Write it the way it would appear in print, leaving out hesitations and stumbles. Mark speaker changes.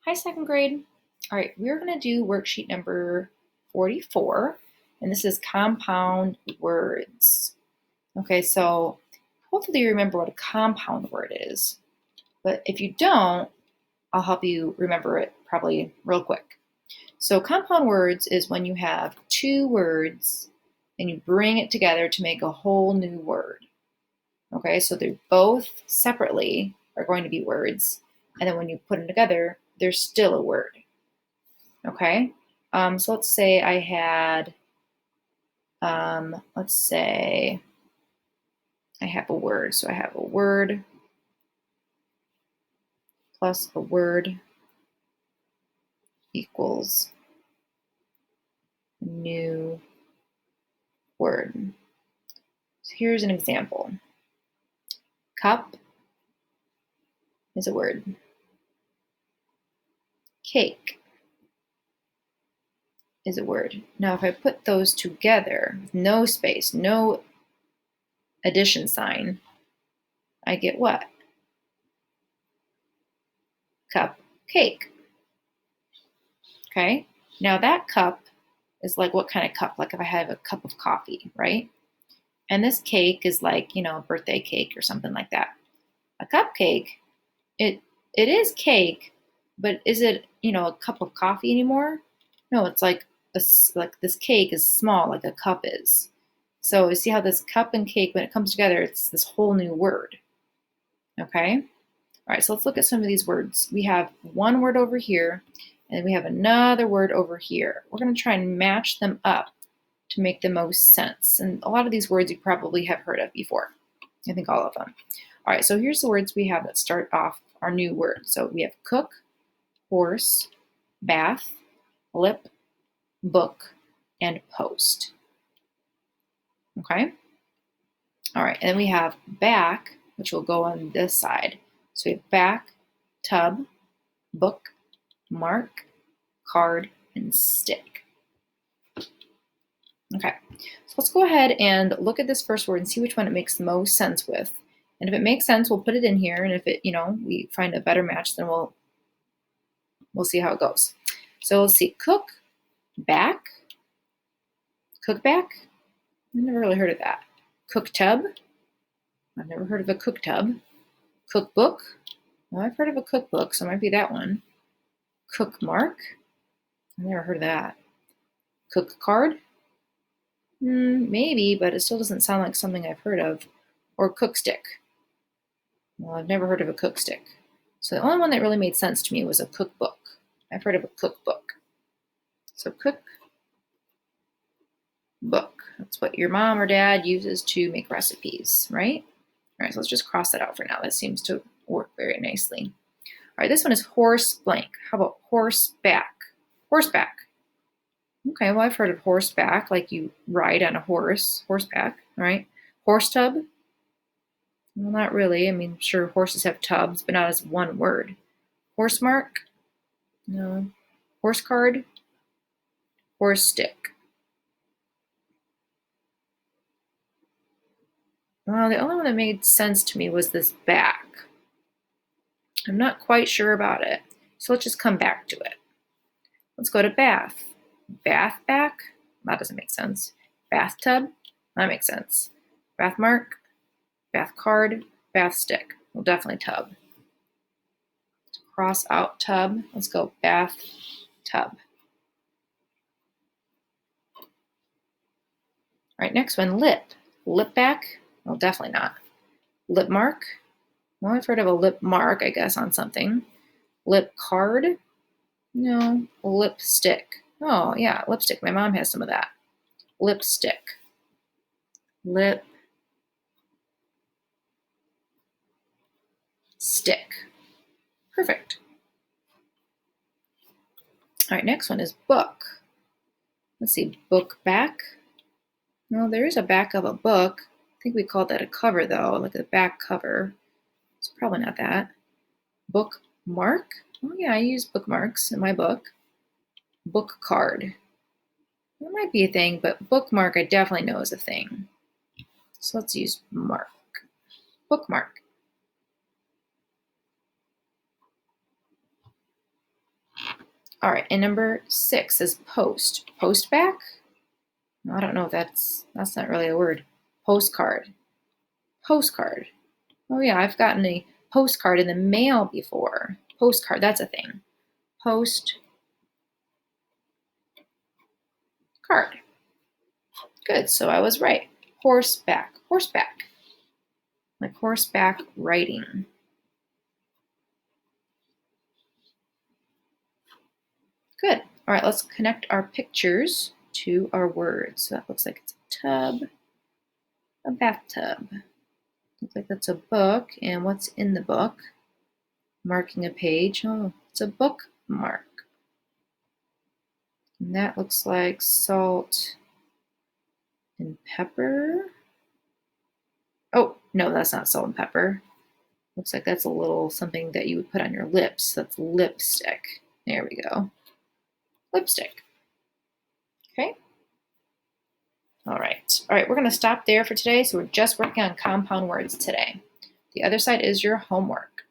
Speaker 1: Hi, second grade. All right, we're going to do worksheet number 44, and this is compound words. Okay, so hopefully you remember what a compound word is, but if you don't, I'll help you remember it probably real quick. So compound words is when you have two words and you bring it together to make a whole new word. Okay, so they're both separately are going to be words, and then when you put them together, they're still a word. Okay, so let's say I had, let's say I have a word. So I have a word plus a word equals new word. So here's an example. Cup is a word. Cake is a word. Now, if I put those together, no space, no addition sign, I get what? Cup, cake. Okay, now that cup is like what kind of cup? Like if I have a cup of coffee, right? And this cake is like, a birthday cake or something like that. A cupcake, it is cake, but is it, a cup of coffee anymore? No, it's like this cake is small, like a cup is. So you see how this cup and cake, when it comes together, it's this whole new word. Okay? All right, so let's look at some of these words. We have one word over here, and we have another word over here. We're going to try and match them up to make the most sense. And a lot of these words you probably have heard of before. I think all of them. All right, so here's the words we have that start off our new word. So we have cook, horse, bath, lip, book, and post. Okay? All right, and then we have back, which will go on this side. So we have back, tub, book, mark, card, and stick. Okay, so let's go ahead and look at this first word and see which one it makes the most sense with. And if it makes sense, we'll put it in here. And if it, we find a better match, then we'll see how it goes. So let's see, cook back. I've never really heard of that. Cook tub. I've never heard of a cook tub. Cookbook. Well, I've heard of a cookbook, so it might be that one. Cook mark. I've never heard of that. Cook card. Maybe, but it still doesn't sound like something I've heard of. Or cook stick. Well, I've never heard of a cook stick. So the only one that really made sense to me was a cookbook. I've heard of a cookbook. So cookbook. That's what your mom or dad uses to make recipes, right? All right, so let's just cross that out for now. That seems to work very nicely. All right, this one is horse blank. How about horseback? Horseback. Okay, well, I've heard of horseback, like you ride on a horse, horseback, right? Horse tub? Well, not really. I mean, sure, horses have tubs, but not as one word. Horse mark? No. Horse card? Horse stick. Well, the only one that made sense to me was this back. I'm not quite sure about it, so let's just come back to it. Let's go to bath. Bath back? That doesn't make sense. Bathtub? That makes sense. Bath mark? Bath card? Bath stick? Well, definitely tub. Let's cross out tub. Let's go bath tub. All right, next one, lip. Lip back? Well, definitely not. Lip mark? Well, I've heard of a lip mark, I guess, on something. Lip card? No. Lipstick. Oh, yeah, lipstick. My mom has some of that. Lipstick. Lip stick. Perfect. All right, next one is book. Let's see, book back. No, there is a back of a book. I think we called that a cover, though, like a back cover. It's probably not that. Bookmark. Oh, yeah, I use bookmarks in my book. Book card. That might be a thing, but bookmark I definitely know is a thing. So let's use mark. Bookmark. All right, and number 6 is post. Post back? I don't know if that's not really a word. Postcard. Postcard. Oh yeah, I've gotten a postcard in the mail before. Postcard, that's a thing. Post card. Good, so I was right. Horseback. Horseback. Like horseback riding. Good. All right, let's connect our pictures to our words. So that looks like it's a tub, a bathtub. Looks like that's a book, and what's in the book? Marking a page. Oh, it's a bookmark. And that looks like salt and pepper. Oh, no, that's not salt and pepper. Looks like that's a little something that you would put on your lips. That's lipstick. There we go. Lipstick. Okay. All right. All right, we're going to stop there for today. So we're just working on compound words today. The other side is your homework.